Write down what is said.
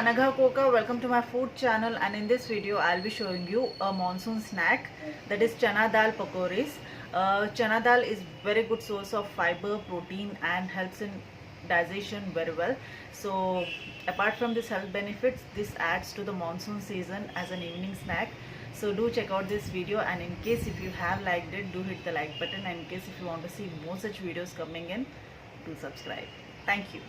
Anagha Koka. Welcome to my food channel, and in this video I'll be showing you a monsoon snack, that is Chana Dal Pakoras. Chana Dal is very good source of fiber, protein and helps in digestion very well. So apart from this health benefits, this adds to the monsoon season as an evening snack. So do check out this video, and in case if you have liked it, do hit the like button, and in case if you want to see more such videos coming in, do subscribe. Thank you.